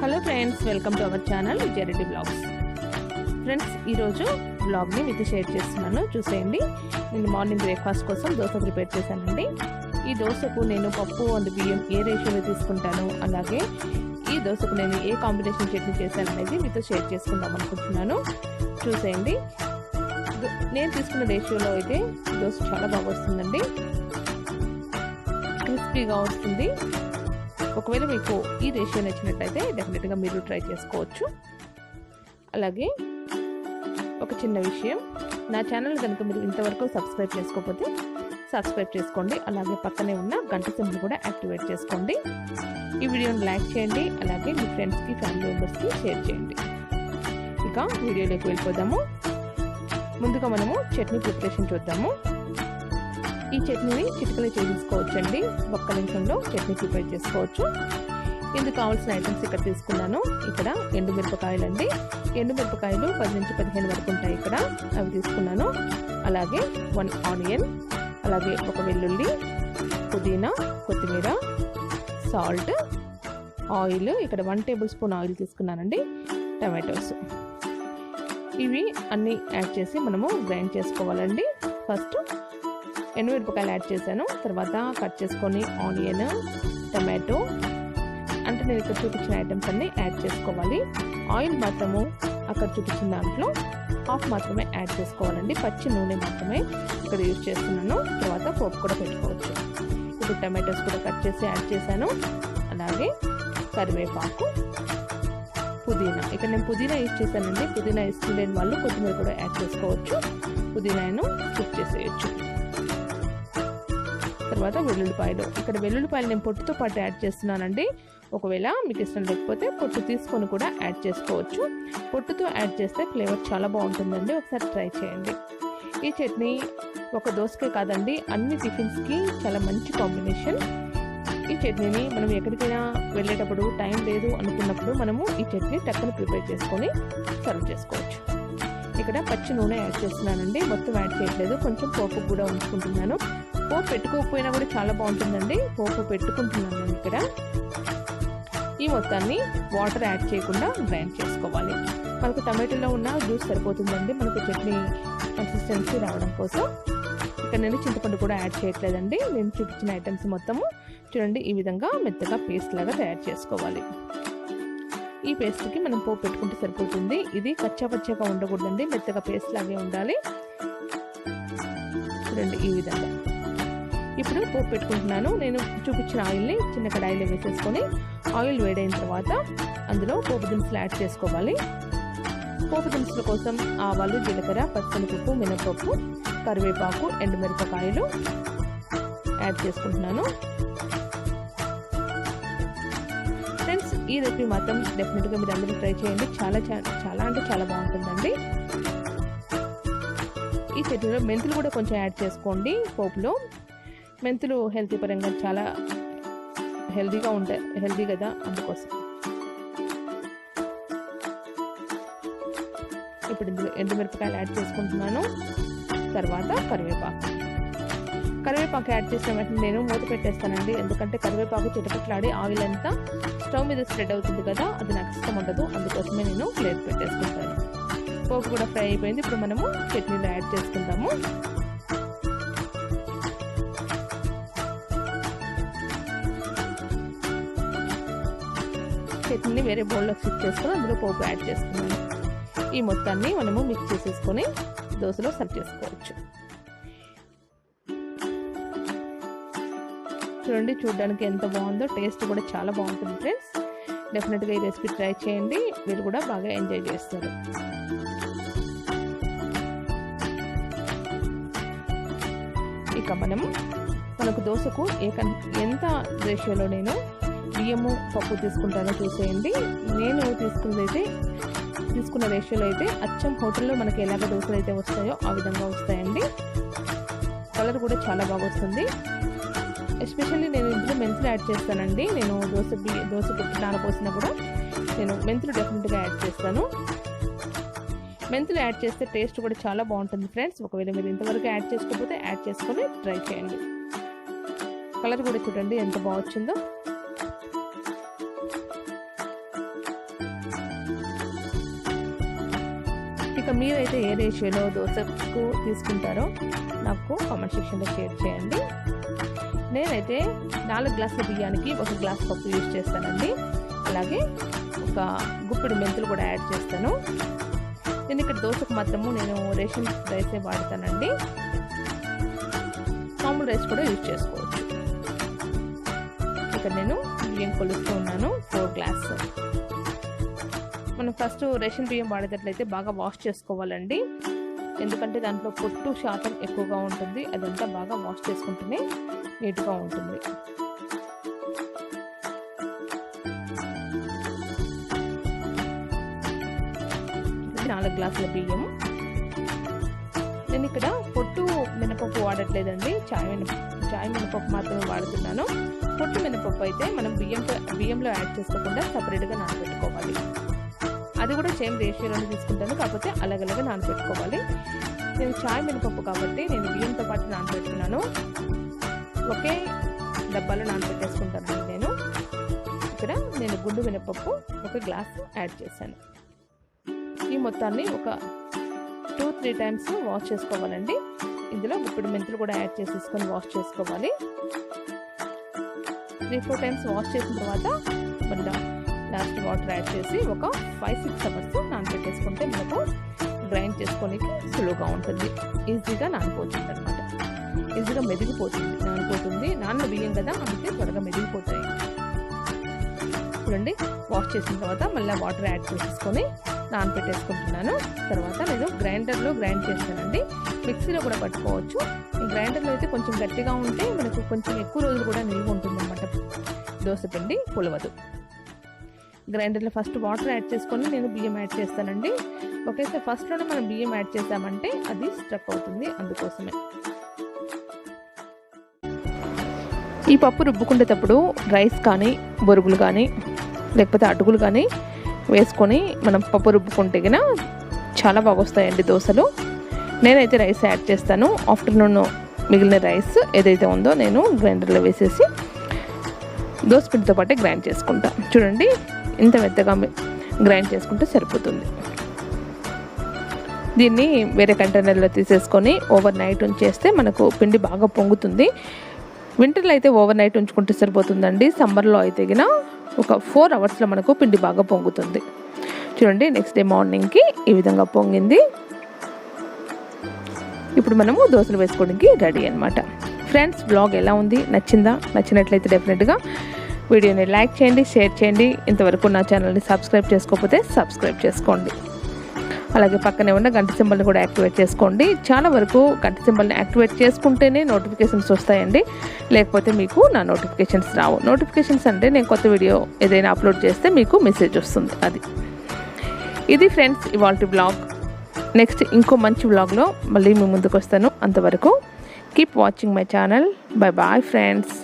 Hello friends, welcome to our channel Jereddy blogs. Friends, ఈరోజు బ్లాగ్ని మీతో షేర్ చేస్తున్నాను, చూసేయండి. నేను మార్నింగ్ బ్రేక్ఫాస్ట్ కోసం దోశ ప్రిపేర్ చేశానండి. ఈ దోశకు నేను పప్పు అండ్ బియ్యం ఏ రేషియోలో తీసుకుంటాను, అలాగే ఈ దోశకు నేను ఏ కాంబినేషన్ చట్నీ చేశాను అనేది మీతో షేర్ చేసుకుందాం అనుకుంటున్నాను. చూసేయండి. నేను తీసుకున్న రేషియోలో అయితే దోశ చాలా బాగా వస్తుందండి, క్రిస్పీగా వస్తుంది. ఒకవేళ మీకు ఈ రేషియో నచ్చినట్లయితే డెఫినెట్గా మీరు ట్రై చేసుకోవచ్చు. అలాగే ఒక చిన్న విషయం, నా ఛానల్ కనుక మీరు ఇంతవరకు సబ్స్క్రైబ్ చేసుకోకపోతే సబ్స్క్రైబ్ చేసుకోండి. అలాగే పక్కనే ఉన్న గంట సింబల్ కూడా యాక్టివేట్ చేసుకోండి. ఈ వీడియోని లైక్ చేయండి, అలాగే మీ ఫ్రెండ్స్కి, ఫ్యామిలీ మెంబర్స్కి షేర్ చేయండి. ఇక వీడియోలోకి వెళ్ళిపోదాము. ముందుగా మనము చట్నీ ప్రిపరేషన్ చూద్దాము. ఈ చట్నీని చిటికలో చేసుకోవచ్చండి. ఒక్క నిమిషంలో చట్నీ ప్రిపేర్ చేసుకోవచ్చు. ఇందుకు కావాల్సిన ఐటమ్స్ ఇక్కడ తీసుకున్నాను. ఇక్కడ ఎండుమిరపకాయలు అండి. ఎండుమిరపకాయలు 10 నుంచి 15 వరకు ఉంటాయి ఇక్కడ, అవి తీసుకున్నాను. అలాగే 1 ఆనియన్, అలాగే ఒక వెల్లుల్లి, పుదీనా, కొత్తిమీర, సాల్ట్, ఆయిల్, ఇక్కడ 1 టేబుల్ స్పూన్ ఆయిల్ తీసుకున్నానండి. టమాటోస్, ఇవి అన్నీ యాడ్ చేసి మనము గ్రైండ్ చేసుకోవాలండి. ఫస్ట్ ఎండుమిరపకాయలు యాడ్ చేశాను, తర్వాత కట్ చేసుకొని ఆనియన్, టమాటో, అంటే నేను ఇక్కడ చూపించిన ఐటమ్స్ అన్నీ యాడ్ చేసుకోవాలి. ఆయిల్ మాత్రము అక్కడ చూపించిన దాంట్లో హాఫ్ మాత్రమే యాడ్ చేసుకోవాలండి. పచ్చి నూనె మాత్రమే ఇక్కడ యూజ్ చేస్తున్నాను. తర్వాత పోపు కూడా పెట్టుకోవచ్చు. ఇప్పుడు టమాటోస్ కూడా కట్ చేసి యాడ్ చేశాను. అలాగే కరివేపాకు, పుదీనా, ఇక్కడ నేను పుదీనా యూజ్ చేశానండి. పుదీనా ఇష్టం లేని వాళ్ళు కొత్తిమీర కూడా యాడ్ చేసుకోవచ్చు. పుదీనాను స్కిప్ చేసేయచ్చు. తర్వాత వెల్లుల్లిపాయలు, ఇక్కడ వెల్లుల్లిపాయలు నేను పొట్టుతో పాటు యాడ్ చేస్తున్నానండి. ఒకవేళ మీకు ఇష్టం లేకపోతే పొట్టు తీసుకొని కూడా యాడ్ చేసుకోవచ్చు. పొట్టుతో యాడ్ చేస్తే ఫ్లేవర్ చాలా బాగుంటుందండి, ఒకసారి ట్రై చేయండి. ఈ చట్నీ ఒక దోసకే కాదండి, అన్ని టిఫిన్స్కి చాలా మంచి కాంబినేషన్. ఈ చట్నీని మనం ఎక్కడికైనా వెళ్ళేటప్పుడు టైం లేదు అనుకున్నప్పుడు మనము ఈ చట్నీ టక్కున ప్రిపేర్ చేసుకొని సర్వ్ చేసుకోవచ్చు. ఇక్కడ పచ్చి నూనె యాడ్ చేస్తున్నానండి, మొత్తం యాడ్ చేయట్లేదు, కొంచెం పోపు కూడా ఉంచుకుంటున్నాను. పోపు పెట్టుకోకపోయినా కూడా చాలా బాగుంటుందండి, పోపు పెట్టుకుంటున్నాను నేను ఇక్కడ. ఈ మొత్తాన్ని వాటర్ యాడ్ చేయకుండా గ్రైండ్ చేసుకోవాలి. మనకు టమాటోలో ఉన్న జ్యూస్ సరిపోతుందండి మనకు చట్నీ కన్సిస్టెన్సీ రావడం కోసం. ఇక్కడ నేను చింతపండు కూడా యాడ్ చేయట్లేదండి. నేను చూపించిన ఐటమ్స్ మొత్తము చూడండి, ఈ విధంగా మెత్తగా పేస్ట్ లాగా తయారు చేసుకోవాలి. ఈ పేస్ట్కి మనం పోపు పెట్టుకుంటే సరిపోతుంది. ఇది కచ్చా పచ్చగా ఉండకూడదండి, మెత్తగా పేస్ట్ లాగే ఉండాలి. చూడండి ఈ విధంగా. ఇప్పుడు పోపు పెట్టుకుంటున్నాను. నేను చూపించిన ఆయిల్ని చిన్న కడాయిలో వేసేసుకొని ఆయిల్ వేడైన తర్వాత అందులో పోపు దినుసులు యాడ్ చేసుకోవాలి. పోపు దినుసుల కోసం ఆవాలు, జీలకర్ర, పచ్చిశనగపప్పు, మినపప్పు, కరివేపాకు, ఎండుమిరపకాయలు యాడ్ చేసుకుంటున్నాను. ఫ్రెండ్స్, ఈ రెసిపీ మాత్రం డెఫినెట్గా మీరు అందరూ ట్రై చేయండి. చాలా చాలా అంటే చాలా బాగుంటుందండి. ఈ చట్నీలో మెంతులు కూడా కొంచెం యాడ్ చేసుకోండి. పోపులో మెంతులు హెల్తీ పరంగా చాలా హెల్తీగా ఉంటాయి, హెల్తీ కదా, అందుకోసం. ఇప్పుడు ఇందులో ఎండుమిరపకాయలు యాడ్ చేసుకుంటున్నాను. తర్వాత కరివేపాకు యాడ్ చేసిన వెంటనే నేను మూత పెట్టేస్తానండి, ఎందుకంటే కరివేపాకు చిటపట్లాడి ఆయిల్ అంతా స్టవ్ మీద స్ప్రెడ్ అవుతుంది కదా, అది నాకు ఇష్టం ఉండదు. అందుకోసమే నేను ప్లేట్ పెట్టేసుకుంటాను. పోపు కూడా ఫ్రై అయిపోయింది. ఇప్పుడు మనము చట్నీలో యాడ్ చేసుకుంటాము. చట్నీని వేరే బౌల్లో షిఫ్ట్ చేసుకొని అందులో పోపు యాడ్ చేసుకున్నాను. ఈ మొత్తాన్ని మనము మిక్స్ చేసేసుకొని దోశలో సర్వ్ చేసుకోవచ్చు. చూడండి, చూడడానికి ఎంత బాగుందో, టేస్ట్ కూడా చాలా బాగుంటుంది. ఫ్రెండ్స్, డెఫినెట్గా ఈ రెసిపీ ట్రై చేయండి, మీరు కూడా బాగా ఎంజాయ్ చేస్తారు. ఇక మనకు దోశకు ఎంత రేషియోలో నేను బియ్యము, పప్పు తీసుకుంటానో చూసేయండి. నేను తీసుకున్న రేషియోలో అయితే అచ్చం హోటల్లో మనకి ఎలాగ దోశలు అయితే వస్తాయో ఆ విధంగా వస్తాయండి. కలర్ కూడా చాలా బాగా వస్తుంది. ఎస్పెషల్లీ నేను ఇందులో మెంతులు యాడ్ చేస్తానండి. నేను దోశ పుట్టి నానపోసినా కూడా నేను మెంతులు డెఫినెట్గా యాడ్ చేస్తాను. మెంతులు యాడ్ చేస్తే టేస్ట్ కూడా చాలా బాగుంటుంది ఫ్రెండ్స్. ఒకవేళ మీరు ఇంతవరకు యాడ్ చేసుకోకపోతే యాడ్ చేసుకొని ట్రై చేయండి. కలర్ కూడా చూడండి ఎంత బాగా వచ్చిందో. ఇక మీరైతే ఏ రేషియోలో దోశకు తీసుకుంటారో నాకు కామెంట్ సెక్షన్లో షేర్ చేయండి. నేనైతే 4 గ్లాసుల బియ్యానికి 1 గ్లాస్ పప్పు యూజ్ చేస్తానండి. అలాగే ఒక గుప్పెడు మెంతులు కూడా యాడ్ చేస్తాను. నేను ఇక్కడ దోశకు మాత్రము నేను రేషన్ రైసే వాడతానండి. మామూలు రైస్ కూడా యూజ్ చేసుకోవచ్చు. ఇక్కడ నేను బియ్యం కొలుస్తూ ఉన్నాను 4 గ్లాస్. మనం ఫస్ట్ రేషన్ బియ్యం వాడేటట్లయితే బాగా వాష్ చేసుకోవాలండి. ఎందుకంటే దాంట్లో పొట్టు శాతం ఎక్కువగా ఉంటుంది. అదంతా బాగా వాష్ చేసుకుంటేనే నీట్గా ఉంటుంది. ఇది 4 గ్లాసుల బియ్యం. నేను ఇక్కడ పొట్టు మినపప్పు వాడట్లేదండి, చాయ్ మినపప్పు మాత్రమే వాడుతున్నాను. పొట్టు మినపప్పు అయితే మనం బియ్యంలో యాడ్ చేసుకోకుండా సపరేట్గా నానబెట్టుకోవాలి. అది కూడా సేమ్ రేషియోలోనే తీసుకుంటాను, కాకపోతే అలగలగా నానబెట్టుకోవాలి. నేను చాయ్ మినపప్పు కాబట్టి నేను బియ్యంతో పాటు నానబెడుతున్నాను. ఒకే డబ్బాలో నానబెట్టేసుకుంటాను. ఇక్కడ నేను గుండు మినపప్పు 1 గ్లాస్ యాడ్ చేశాను. ఈ మొత్తాన్ని ఒక 2-3 టైమ్స్ వాష్ చేసుకోవాలండి. ఇందులో గుప్పెడు మెంతులు కూడా యాడ్ చేసేసుకొని వాష్ చేసుకోవాలి. 3-4 టైమ్స్ వాష్ చేసిన తర్వాత మళ్ళీ లాస్ట్ వాటర్ యాడ్ చేసి ఒక 5-6 అవర్స్ నానబెట్టేసుకుంటే మనకు గ్రైండ్ చేసుకోనికి సులువుగా ఉంటుంది. ఈజీగా నానిపోతుంది అనమాట. ఈజీగా నానిపోతుంది. నాన్న బియ్యం కదా, అందుకే త్వరగా మెదిగిపోతాయి. చూడండి, వాష్ చేసిన తర్వాత మళ్ళీ వాటర్ యాడ్ చేసేసుకొని నానబెట్టేసుకుంటున్నాను. తర్వాత నేను గ్రైండర్లో గ్రైండ్ చేస్తానండి. మిక్సీలో కూడా పట్టుకోవచ్చు. గ్రైండర్లో అయితే కొంచెం గట్టిగా ఉంటే మనకు కొంచెం ఎక్కువ రోజులు కూడా నిల్వ ఉంటుంది అనమాట. దోశ పిండి పులవదు. గ్రైండర్లో ఫస్ట్ వాటర్ యాడ్ చేసుకొని నేను బియ్యం యాడ్ చేస్తానండి. ఒకేసారి ఫస్ట్లోనే మనం బియ్యం యాడ్ చేసామంటే అది స్ట్రక్ అవుతుంది, అందుకోసమే. ఈ పప్పు రుబ్బుకునేటప్పుడు రైస్ కానీ బొరుగులు కానీ లేకపోతే అటుకులు కానీ వేసుకొని మనం పప్పు రుబ్బుకుంటే కన్నా చాలా బాగా వస్తాయండి దోశలు. నేనైతే రైస్ యాడ్ చేస్తాను. ఆఫ్టర్నూన్ మిగిలిన రైస్ ఏదైతే ఉందో నేను గ్రైండర్లో వేసేసి దోశ పిండితో పాటే గ్రైండ్ చేసుకుంటా. చూడండి, ఇంత మెత్తగా గ్రైండ్ చేసుకుంటే సరిపోతుంది. దీన్ని వేరే కంటైనర్లో తీసేసుకొని ఓవర్ నైట్ ఉంచేస్తే మనకు పిండి బాగా పొంగుతుంది. వింటర్లో అయితే ఓవర్ నైట్ ఉంచుకుంటే సరిపోతుందండి. సమ్మర్లో అయితే గిన ఒక 4 అవర్స్లో మనకు పిండి బాగా పొంగుతుంది. చూడండి, నెక్స్ట్ డే మార్నింగ్కి ఈ విధంగా పొంగింది. ఇప్పుడు మనము దోశలు వేసుకోవడానికి రెడీ అనమాట. ఫ్రెండ్స్, బ్లాగ్ ఎలా ఉంది? నచ్చినట్లయితే డెఫినెట్గా వీడియోని లైక్ చేయండి, షేర్ చేయండి. ఇంతవరకు నా ఛానల్ని సబ్స్క్రైబ్ చేసుకోకపోతే సబ్స్క్రైబ్ చేసుకోండి. అలాగే పక్కనే ఉన్న గంట సింబల్ని కూడా యాక్టివేట్ చేసుకోండి. చాలా వరకు గంట సింబల్ని యాక్టివేట్ చేసుకుంటేనే నోటిఫికేషన్స్ వస్తాయండి, లేకపోతే మీకు నా నోటిఫికేషన్స్ రావు. నోటిఫికేషన్స్ అంటే నేను కొత్త వీడియో ఏదైనా అప్లోడ్ చేస్తే మీకు మెసేజ్ వస్తుంది. ఇది ఫ్రెండ్స్ ఇవాల్టి బ్లాగ్. నెక్స్ట్ ఇంకో మంచి బ్లాగ్లో మళ్ళీ మీ ముందుకు వస్తాను. అంతవరకు keep watching my channel. Bye bye friends.